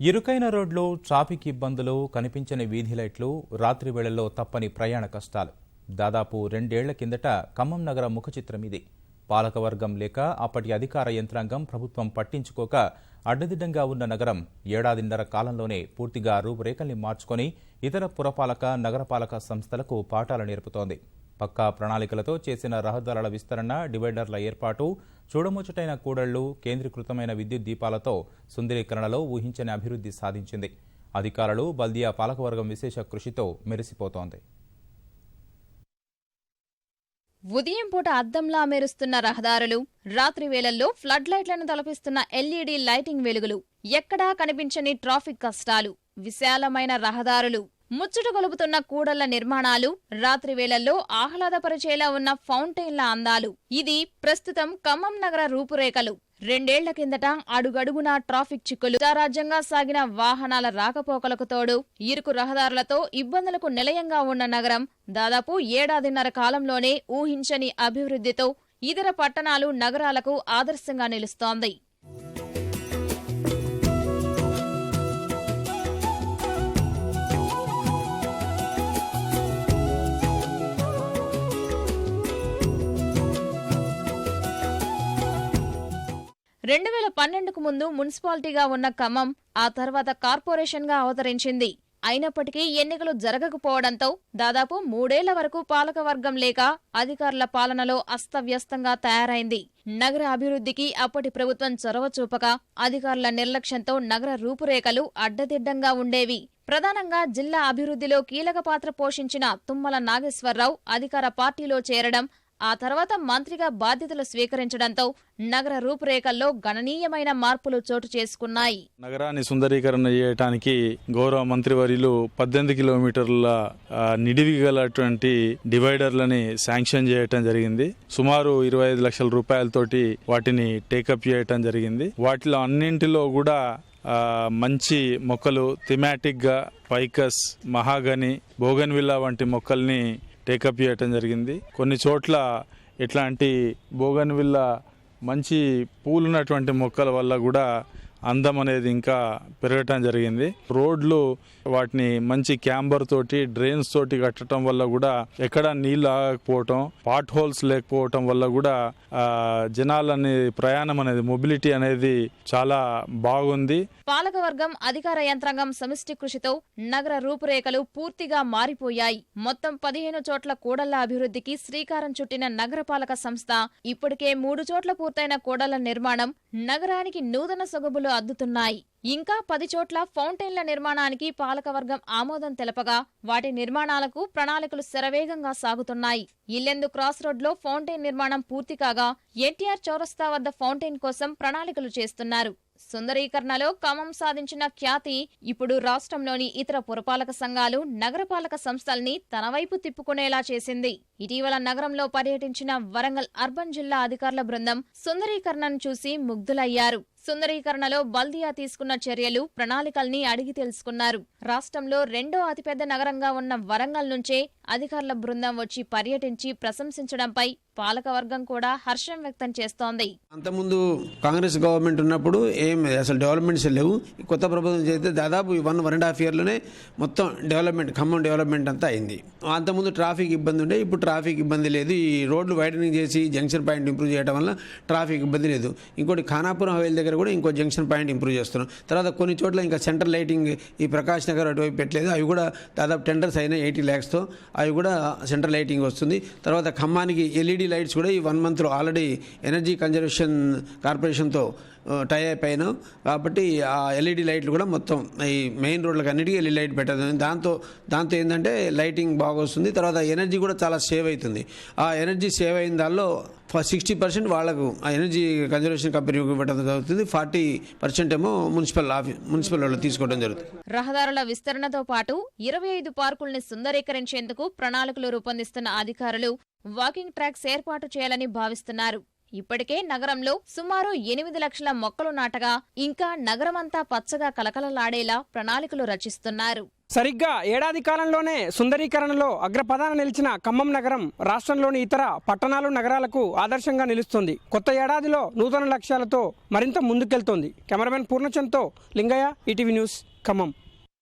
ఇరుకైన రోడ్లు, ట్రాఫిక్ ఇబ్బందులు, కనిపించని వీధి లైట్లు, రాత్రి వేళల్లో తప్పని ప్రయాణ కష్టాలు. దాదాపు 2 ఏళ్ల కిందట ఖమ్మం నగర ముఖచిత్రం ఇది. పాలకవర్గం లేక అప్పటి అధికార యంత్రాంగం ప్రభుత్వం పట్టించుకోక అడ్డదిడ్డంగా ఉన్న నగరం ఏడాదిన్నర కాలంలోనే పూర్తిగా రూపురేఖల్ని మార్చుకొని ఇతర పురపాలక, నగరపాలక సంస్థలకు పాఠాలు నేర్పుతోంది. పక్కా ప్రణాళికలతో చేసిన రహదారుల విస్తరణ, డివైడర్ల ఏర్పాటు, చూడముచ్చటైన కూడళ్లు, కేంద్రీకృతమైన విద్యుత్ దీపాలతో సుందరీకరణలో ఊహించని అభివృద్ధి సాధించింది. అధికారులు, బల్దియా పాలకవర్గం విశేష కృషితో మెరిసిపోతోంది. ఉదయం పూట అద్దంలా మెరుస్తున్న రహదారులు, రాత్రి వేళల్లో ఫ్లడ్ లైట్లను తలపిస్తున్న ఎల్ఈడీ లైటింగ్ వెలుగులు, ఎక్కడా కనిపించని ట్రాఫిక్ కష్టాలు, విశాలమైన రహదారులు, ముచ్చట గొలుపుతున్న కూడళ్ల నిర్మాణాలు, రాత్రి వేళల్లో ఆహ్లాదపరిచేలా ఉన్న ఫౌంటైన్ల అందాలు. ఇది ప్రస్తుతం ఖమ్మం నగర రూపురేఖలు. 2 ఏళ్ల కిందట అడుగడుగునా ట్రాఫిక్ చిక్కులు, రాజ్యంగా సాగిన వాహనాల రాకపోకలకు తోడు ఇరుకు రహదారులతో ఇబ్బందులకు నిలయంగా ఉన్న నగరం దాదాపు ఏడాదిన్నర కాలంలోనే ఊహించని అభివృద్ధితో ఇతర పట్టణాలు, నగరాలకు ఆదర్శంగా నిలుస్తోంది. రెండు 2012కు ముందు మున్సిపాలిటీగా ఉన్న ఖమ్మం ఆ తర్వాత కార్పొరేషన్గా అవతరించింది. అయినప్పటికీ ఎన్నికలు జరగకపోవడంతో దాదాపు 3 ఏళ్ల వరకు పాలకవర్గం లేక అధికారుల పాలనలో అస్తవ్యస్తంగా తయారైంది. నగర అభివృద్ధికి అప్పటి ప్రభుత్వం చొరవ చూపక అధికారుల నిర్లక్ష్యంతో నగర రూపురేఖలు అడ్డదిడ్డంగా ఉండేవి. ప్రధానంగా జిల్లా అభివృద్ధిలో కీలక పాత్ర పోషించిన తుమ్మల నాగేశ్వరరావు అధికార పార్టీలో చేరడం, ఆ తర్వాత మంత్రిగా బాధ్యతలు స్వీకరించడంతో నగర రూపురేఖల్లో గణనీయమైన మార్పులు చోటు చేసుకున్నాయి. నగరాన్ని సుందరీకరణ చేయడానికి గౌరవ మంత్రివర్యులు 18 కిలోమీటర్ల నిడివి గలటువంటి డివైడర్లని శాంక్షన్ చేయటం జరిగింది. సుమారు 25 లక్షల రూపాయలతోటి వాటిని టేకప్ చేయటం జరిగింది. వాటిలో అన్నింటిలో కూడా మంచి మొక్కలు, థిమాటిక్ గా పైకస్, మహాగని, బోగన్విల్లా వంటి మొక్కల్ని టేకప్ చేయటం జరిగింది. కొన్ని చోట్ల ఇట్లాంటి బోగన్విల్లా మంచి పూలున్నటువంటి మొక్కల వల్ల కూడా అందం అనేది ఇంకా పెరగటం జరిగింది. రోడ్లు వాటిని మంచి క్యాంబర్ తోటి, డ్రైన్స్ తోటి కట్టడం వల్ల కూడా ఎక్కడ నీళ్లు ఆగకపోవటం, పాట్ హోల్స్ లేకపోవటం వల్ల కూడా జనాలని ప్రయాణం అనేది, మొబిలిటీ అనేది చాలా బాగుంది. పాలకవర్గం, అధికార యంత్రాంగం సమిష్టి కృషితో నగర రూపురేఖలు పూర్తిగా మారిపోయాయి. మొత్తం 15 చోట్ల కూడళ్ల అభివృద్ధికి శ్రీకారం చుట్టిన నగరపాలక సంస్థ ఇప్పటికే 3 చోట్ల పూర్తయిన కూడళ్ల నిర్మాణం నగరానికి నూతన సొగబులు అద్దుతున్నాయి. ఇంకా 10 చోట్ల ఫౌంటైన్ల నిర్మాణానికి పాలకవర్గం ఆమోదం తెలపగా వాటి నిర్మాణాలకు ప్రణాళికలు శరవేగంగా సాగుతున్నాయి. ఇల్లెందు క్రాస్ రోడ్లో ఫౌంటైన్ నిర్మాణం పూర్తి కాగా ఎన్టీఆర్ చౌరస్తా వద్ద ఫౌంటైన్ కోసం ప్రణాళికలు చేస్తున్నారు. సుందరీకరణలో ఖమ్మం సాధించిన ఖ్యాతి ఇప్పుడు రాష్ట్రంలోని ఇతర పురపాలక సంఘాలు, నగరపాలక సంస్థల్ని తన వైపు తిప్పుకునేలా చేసింది. ఇటీవల నగరంలో పర్యటించిన వరంగల్ అర్బన్ జిల్లా అధికారుల బృందం సుందరీకరణను చూసి ముగ్ధులయ్యారు. సుందరీకరణలో బల్దియా తీసుకున్న చర్యలు, ప్రణాళికల్ని అడిగి తెలుసుకున్నారు. రాష్ట్రంలో 2వ అతిపెద్ద నగరంగా ఉన్న వరంగల్ నుంచే అధికారుల బృందం వచ్చి పర్యటించి ప్రశంసించడంపై పాలకవర్గం కూడా హర్షం వ్యక్తం చేస్తోంది. అంతకుముందు కాంగ్రెస్ గవర్నమెంట్ ఉన్నప్పుడు అసలు డెవలప్మెంట్స్ లేవు. కొత్త ప్రభుత్వం చేస్తే దాదాపు 1.5 ఇయర్లోనే మొత్తం డెవలప్మెంట్, ఖమ్మం డెవలప్మెంట్ అంతా అయింది. అంతకుముందు ట్రాఫిక్ ఇబ్బంది ఉండే, ఇప్పుడు ట్రాఫిక్ ఇబ్బంది లేదు. ఈ రోడ్లు వైడనింగ్ చేసి జంక్షన్ పాయింట్ ఇంప్రూవ్ చేయడం వల్ల ట్రాఫిక్ ఇబ్బంది లేదు. ఇంకోటి ఖానాపురం హవేల్ దగ్గర కూడా ఇంకో జంక్షన్ పాయింట్ ఇంప్రూవ్ చేస్తున్నాం. తర్వాత కొన్ని చోట్ల ఇంకా సెంట్రల్ లైటింగ్ ఈ ప్రకాష్ నగర్ అటువైపు పెట్టలేదు. అవి కూడా దాదాపు టెండర్స్ అయినాయి 80 lakhsతో. అవి కూడా సెంట్రల్ లైటింగ్ వస్తుంది. తర్వాత ఖమ్మానికి ఎల్ఈడి లైట్స్ కూడా ఈ 1 monthలో ఆల్రెడీ ఎనర్జీ కన్జర్వేషన్ కార్పొరేషన్తో టైఅప్ అయినాం. కాబట్టి ఆ ఎల్ఈడి లైట్లు కూడా మొత్తం ఈ మెయిన్ రోడ్లకు అన్నిటికీ ఎల్ఈడి లైట్ పెట్టదు. దాంతో ఏంటంటే లైటింగ్ బాగా వస్తుంది. తర్వాత ఎనర్జీ కూడా చాలా సేవ్ అవుతుంది. ఆ ఎనర్జీ సేవ్ అయిన దానిలో 60% వాళ్ళకు ఆ ఎనర్జీ కన్జర్వేషన్ కంపెనీకి పెట్టడం జరుగుతుంది. 40% ఏమో మున్సిపల్ వాళ్ళు తీసుకోవడం జరుగుతుంది. రహదారుల విస్తరణతో పాటు 25 పార్కుల్ని సుందరీకరించేందుకు ప్రణాళికలు రూపొందిస్తున్న అధికారులు వాకింగ్ ట్రాక్స్ ఏర్పాటు చేయాలని భావిస్తున్నారు. ఇప్పటికే నగరంలో సుమారు 8 లక్షల మొక్కలు నాటగా ఇంకా నగరమంతా పచ్చగా కలకలలాడేలా ప్రణాళికలు రచిస్తున్నారు. సరిగ్గా ఏడాది కాలంలోనే సుందరీకరణలో అగ్రపథాన నిలిచిన ఖమ్మం నగరం రాష్ట్రంలోని ఇతర పట్టణాలు నగరాలకు ఆదర్శంగా నిలుస్తుంది. కొత్త ఏడాదిలో నూతన లక్ష్యాలతో మరింత ముందుకెళ్తోంది. కెమెరామెన్ పూర్ణచంద్తో లింగయ్య, ఈటీవీ న్యూస్, ఖమ్మం.